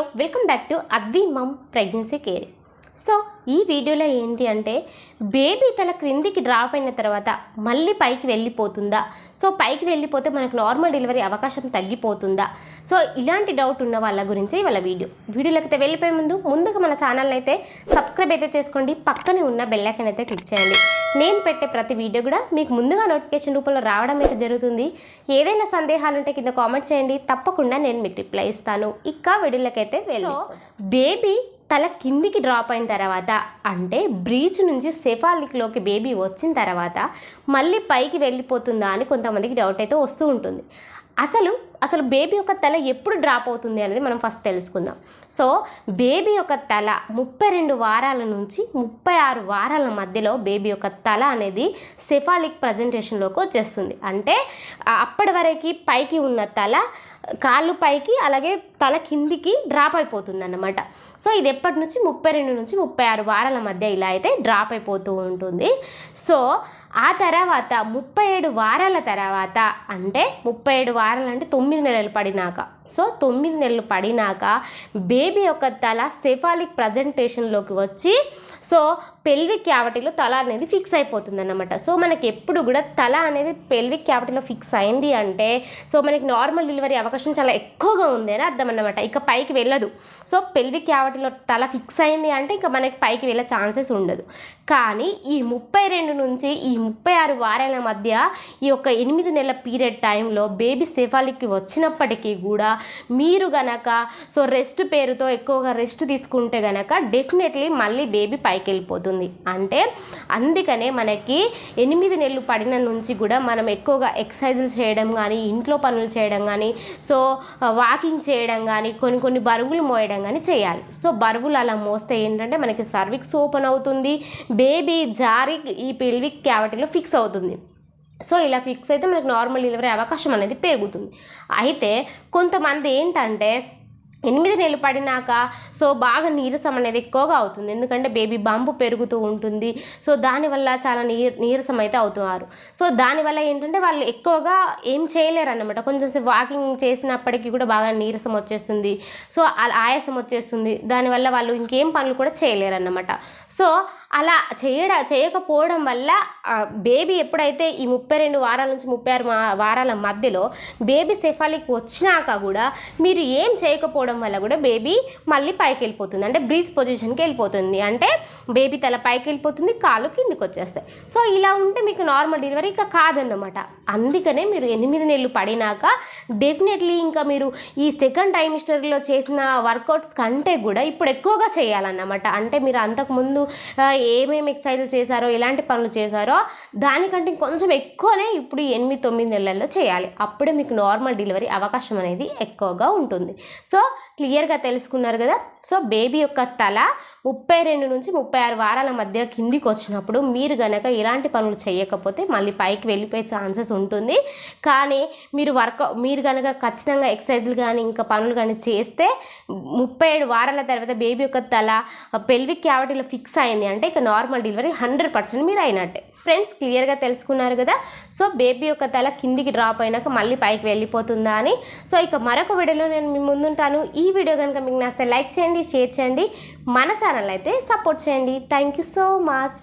Hello welcome back to Advi mum pregnancy care. So ఈ వీడియోలో ఏంటి అంటే బేబీ తల క్రిందికి డ్రాప్ అయిన తర్వాత మళ్ళీ పైకి వెళ్ళిపోతుందా, సో పైకి వెళ్ళిపోతే మనకు నార్మల్ డెలివరీ అవకాశం తగ్గిపోతుందా, సో ఇలాంటి డౌట్ ఉన్న వాళ్ళ గురించి వాళ్ళ వీడియోలోకి వెళ్ళిపోయే ముందుగా మన ఛానల్ని అయితే సబ్స్క్రైబ్ అయితే చేసుకోండి, పక్కనే ఉన్న బెల్ ఐకాన్ అయితే క్లిక్ చేయండి. నేను పెట్టే ప్రతి వీడియో కూడా మీకు ముందుగా నోటిఫికేషన్ రూపంలో రావడం అయితే జరుగుతుంది. ఏదైనా సందేహాలు ఉంటే కింద కామెంట్ చేయండి, తప్పకుండా నేను మీకు రిప్లై ఇస్తాను. ఇక వీడియోలోకి అయితే బేబీ తల కిందికి డ్రాప్ అయిన తర్వాత అంటే బ్రీచ్ నుంచి సెఫాలిక్లోకి బేబీ వచ్చిన తర్వాత మళ్ళీ పైకి వెళ్ళిపోతుందా అని కొంతమందికి డౌట్ అయితే వస్తూ ఉంటుంది. అసలు బేబీ యొక్క తల ఎప్పుడు డ్రాప్ అవుతుంది అనేది మనం ఫస్ట్ తెలుసుకుందాం. సో బేబీ యొక్క తల 32 వారాల నుంచి 36 వారాల మధ్యలో బేబీ యొక్క తల అనేది సెఫాలిక్ ప్రజెంటేషన్లోకి వచ్చేస్తుంది. అంటే అప్పటి వరకు పైకి ఉన్న తల కాళ్ళు పైకి అలాగే తల కిందికి డ్రాప్ అయిపోతుంది అన్నమాట. సో ఇది ఎప్పటి నుంచి 32 నుంచి 36 వారాల మధ్య ఇలా అయితే డ్రాప్ అయిపోతూ ఉంటుంది. సో ఆ తర్వాత 37 వారాల తర్వాత అంటే 37 వారాలు అంటే 9 నెలలు పడినాక, సో 9 నెలలు పడినాక బేబీ యొక్క తల సెఫాలిక్ ప్రజెంటేషన్లోకి వచ్చి సో పెల్విక్ క్యావిటీలో తల అనేది ఫిక్స్ అయిపోతుంది అన్నమాట. సో మనకి ఎప్పుడు కూడా తల అనేది పెల్విక్ క్యావిటీలో ఫిక్స్ అయింది అంటే సో మనకి నార్మల్ డెలివరీ అవకాశం చాలా ఎక్కువగా ఉంది అని అర్థం అన్నమాట. ఇక పైకి వెళ్ళదు. సో పెల్విక్ క్యావిటీలో తల ఫిక్స్ అయింది అంటే ఇక మనకి పైకి వెళ్ళే ఛాన్సెస్ ఉండదు. కానీ ఈ 32 నుంచి ఈ 36 వారాల మధ్య ఈ యొక్క 8 నెలల పీరియడ్ టైంలో బేబీ సెఫాలిక్కి వచ్చినప్పటికీ కూడా మీరు గనక సో రెస్ట్ పేరుతో ఎక్కువగా రెస్ట్ తీసుకుంటే గనక డెఫినెట్లీ మళ్ళీ బేబీ పైకి వెళ్ళిపోతుంది. అంటే అందుకనే మనకి 8 నెలలు పడిన నుంచి కూడా మనం ఎక్కువగా ఎక్సర్సైజులు చేయడం కానీ, ఇంట్లో పనులు చేయడం కానీ, సో వాకింగ్ చేయడం కానీ, కొన్ని బరువులు మోయడం కానీ చేయాలి. సో బరువులు అలా మోస్తే ఏంటంటే మనకి సర్విక్స్ ఓపెన్ అవుతుంది, బేబీ జారి ఈ పెల్విక్ క్యావిటీలో ఫిక్స్ అవుతుంది. సో ఇలా ఫిక్స్ అయితే మనకు నార్మల్ డెలివరీ అవకాశం అనేది పెరుగుతుంది. అయితే కొంతమంది ఏంటంటే 8 నెలలు పడినాక సో బాగా నీరసం అనేది ఎక్కువగా అవుతుంది, ఎందుకంటే బేబీ బంపు పెరుగుతూ ఉంటుంది. సో దానివల్ల చాలా నీరసం అయితే అవుతున్నారు. సో దానివల్ల ఏంటంటే వాళ్ళు ఎక్కువగా ఏం చేయలేరు అన్నమాట. కొంచెం వాకింగ్ చేసినప్పటికీ కూడా బాగా నీరసం వచ్చేస్తుంది, సో ఆయాసం వచ్చేస్తుంది. దానివల్ల వాళ్ళు ఇంకేం పనులు కూడా చేయలేరు అన్నమాట. సో అలా చేయకపోవడం వల్ల బేబీ ఎప్పుడైతే ఈ 32 వారాల నుంచి 36 వారాల మధ్యలో బేబీ సెఫాలిక్ వచ్చినాక కూడా మీరు ఏం చేయకపోవడం వల్ల కూడా బేబీ మళ్ళీ పైకి వెళ్ళిపోతుంది, అంటే బ్రీచ్ పొజిషన్కి వెళ్ళిపోతుంది. అంటే బేబీ తల పైకి వెళ్ళిపోతుంది, కాళ్ళు కిందికి వచ్చేస్తాయి. సో ఇలా ఉంటే మీకు నార్మల్ డెలివరీ ఇక కాదన్నమాట. అందుకనే మీరు 8 నెలలు పడినాక డెఫినెట్లీ ఇంకా మీరు ఈ సెకండ్ ట్రైమిస్టర్లో చేసిన వర్కౌట్స్ కంటే కూడా ఇప్పుడు ఎక్కువగా చేయాలన్నమాట. అంటే మీరు అంతకుముందు ఏమేమి ఎక్సర్సైజులు చేశారో, ఎలాంటి పనులు చేశారో దానికంటే కొంచెం ఎక్కువనే ఇప్పుడు 8-9 నెలల్లో చేయాలి. అప్పుడే మీకు నార్మల్ డెలివరీ అవకాశం అనేది ఎక్కువగా ఉంటుంది. సో క్లియర్గా తెలుసుకున్నారు కదా. సో బేబీ యొక్క తల 32 నుంచి 36 వారాల మధ్య కిందికి వచ్చినప్పుడు మీరు గనక ఎలాంటి పనులు చేయకపోతే మళ్ళీ పైకి వెళ్ళిపోయే ఛాన్సెస్ ఉంటుంది. కానీ మీరు గనక ఖచ్చితంగా ఎక్సర్సైజులు కానీ ఇంకా పనులు కానీ చేస్తే 37 వారాల తర్వాత బేబీ యొక్క తల పెల్విక్ క్యావిటీలో ఫిక్స్ అయింది అంటే ఇక నార్మల్ డెలివరీ 100% మీరు అయినట్టే. ఫ్రెండ్స్ క్లియర్గా తెలుసుకున్నారు కదా. సో బేబీ యొక్క తల కిందికి డ్రాప్ అయినాక మళ్ళీ పైకి వెళ్ళిపోతుందా అని. సో ఇక మరొక వీడియోలో నేను మీ ముందుంటాను. ఈ వీడియో కనుక మీకు నచ్చితే లైక్ చేయండి, షేర్ చేయండి, మన ఛానల్ అయితే సపోర్ట్ చేయండి. Thank you so much.